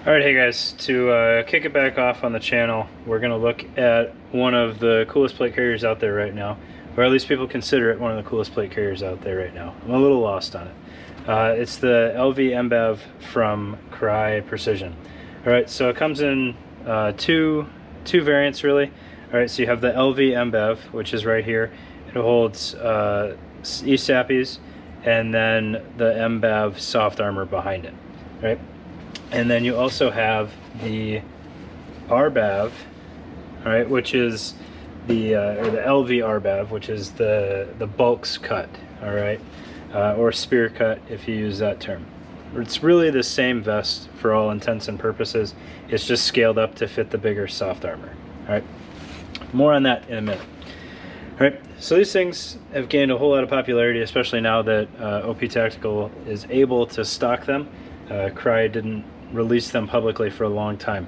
Alright, hey guys, to kick it back off on the channel, we're going to look at one of the coolest plate carriers out there right now, or at least people consider it one of the coolest plate carriers out there right now. I'm a little lost on it. It's the LV-MBAV from Crye Precision. Alright, so it comes in two variants really. Alright, so you have the LV-MBAV, which is right here. It holds ESAPIs and then the MBAV soft armor behind it. Right? And then you also have the RBAV, all right, which is the or the LV-RBAV, which is the bulks cut, all right, or spear cut if you use that term. It's really the same vest for all intents and purposes. It's just scaled up to fit the bigger soft armor. All right, more on that in a minute. All right, so these things have gained a whole lot of popularity, especially now that OP Tactical is able to stock them. Crye didn't release them publicly for a long time.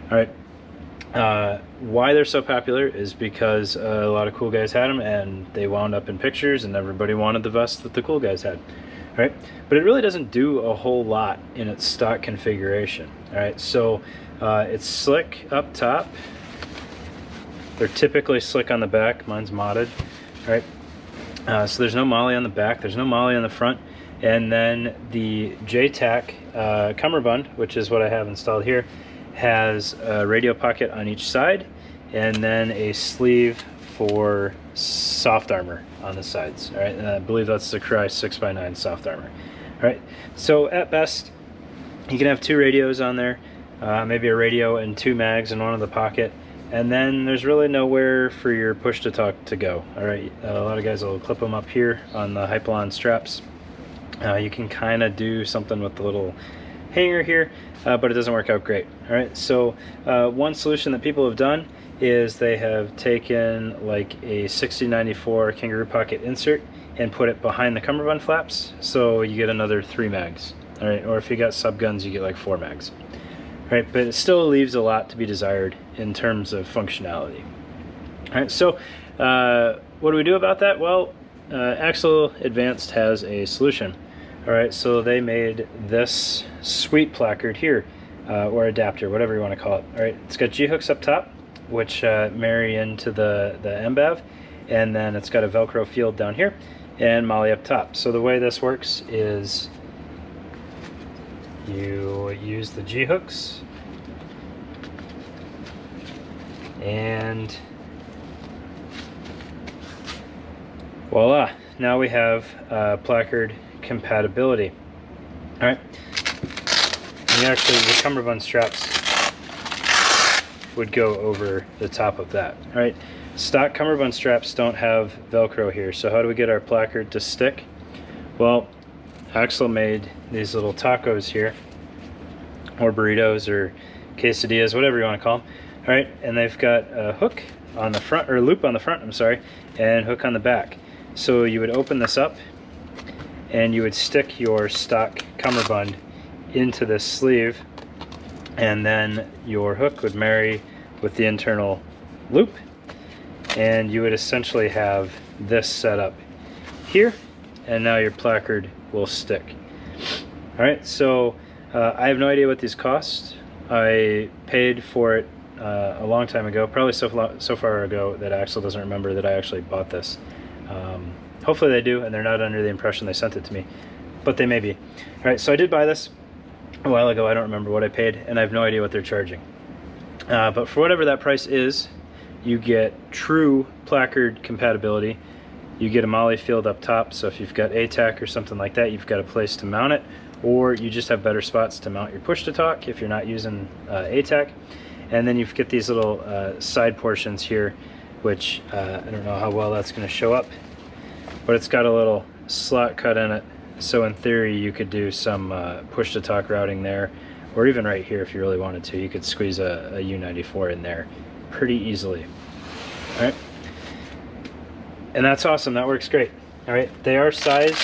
All right, why they're so popular is because a lot of cool guys had them and they wound up in pictures and everybody wanted the vest that the cool guys had. All right, but it really doesn't do a whole lot in its stock configuration. All right, so it's slick up top. They're typically slick on the back. Mine's modded. All right, so there's no molly on the back, there's no molly on the front. And then the JTAC cummerbund, which is what I have installed here, has a radio pocket on each side and then a sleeve for soft armor on the sides. All right, and I believe that's the Crye 6x9 soft armor. All right, so at best, you can have two radios on there, maybe a radio and two mags in one of the pocket, and then there's really nowhere for your push-to-talk to go. All right, a lot of guys will clip them up here on the Hypalon straps. You can kind of do something with the little hanger here, but it doesn't work out great. All right, so one solution that people have done is they have taken like a 6094 kangaroo pocket insert and put it behind the cummerbund flaps, so you get another 3 mags. All right, or if you got subguns, you get like 4 mags. All right, but it still leaves a lot to be desired in terms of functionality. All right, so what do we do about that? Well, AXL Advanced has a solution. All right, so they made this sweet placard here, or adapter, whatever you want to call it. All right, it's got G-hooks up top, which marry into the MBAV, and then it's got a Velcro field down here, and molly up top. So the way this works is you use the G-hooks, and voila, now we have placard compatibility. All right, and actually the cummerbund straps would go over the top of that. All right, stock cummerbund straps don't have Velcro here, so how do we get our placard to stick? Well, AXL made these little tacos here, or burritos, or quesadillas, whatever you want to call them. All right, and they've got a hook on the front, or loop on the front, I'm sorry, and hook on the back. So you would open this up and you would stick your stock cummerbund into this sleeve, and then your hook would marry with the internal loop, and you would essentially have this set up here, and now your placard will stick. All right, so I have no idea what these cost. I paid for it a long time ago, probably so far ago that AXL doesn't remember that I actually bought this. Hopefully they do, and they're not under the impression they sent it to me, but they may be. All right, so I did buy this a while ago. I don't remember what I paid, and I have no idea what they're charging. But for whatever that price is, you get true placard compatibility. You get a molly field up top, so if you've got ATAC or something like that, you've got a place to mount it, or you just have better spots to mount your push-to-talk if you're not using ATAC. And then you get these little side portions here, which I don't know how well that's going to show up, but it's got a little slot cut in it, so in theory you could do some push-to-talk routing there, or even right here if you really wanted to. You could squeeze a U94 in there pretty easily. All right, and that's awesome. That works great. All right, they are sized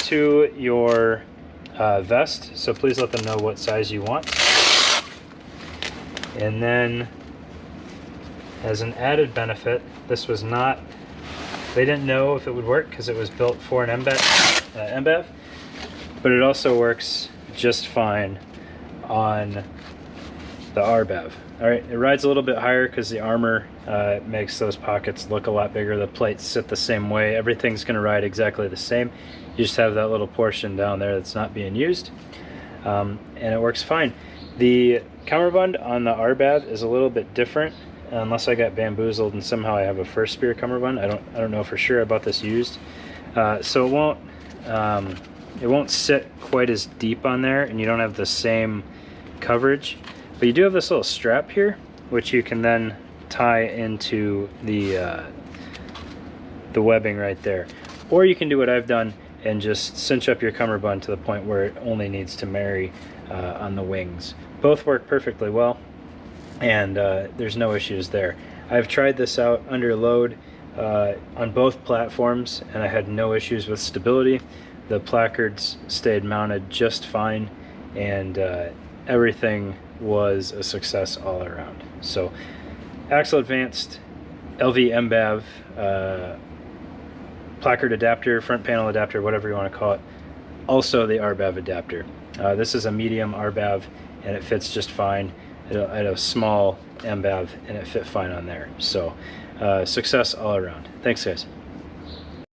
to your vest, so please let them know what size you want. And then, as an added benefit, this was not, they didn't know if it would work because it was built for an MBAV, but it also works just fine on the RBAV. All right, it rides a little bit higher because the armor makes those pockets look a lot bigger. The plates sit the same way. Everything's going to ride exactly the same. You just have that little portion down there that's not being used, and it works fine. The cummerbund on the RBAV is a little bit different, unless I got bamboozled and somehow I have a first spear cummerbund. I don't know for sure. I bought this used, so it won't sit quite as deep on there, and you don't have the same coverage. But you do have this little strap here, which you can then tie into the webbing right there. Or you can do what I've done and just cinch up your cummerbund to the point where it only needs to marry on the wings. Both work perfectly well, and there's no issues there. I've tried this out under load on both platforms, and I had no issues with stability. The placards stayed mounted just fine, and everything was a success all around. So Axle Advanced, LV-MBAV, placard adapter, front panel adapter, whatever you want to call it. Also the RBAV adapter. This is a medium RBAV, and it fits just fine. I had a small MBAV, and it fit fine on there. So success all around. Thanks, guys.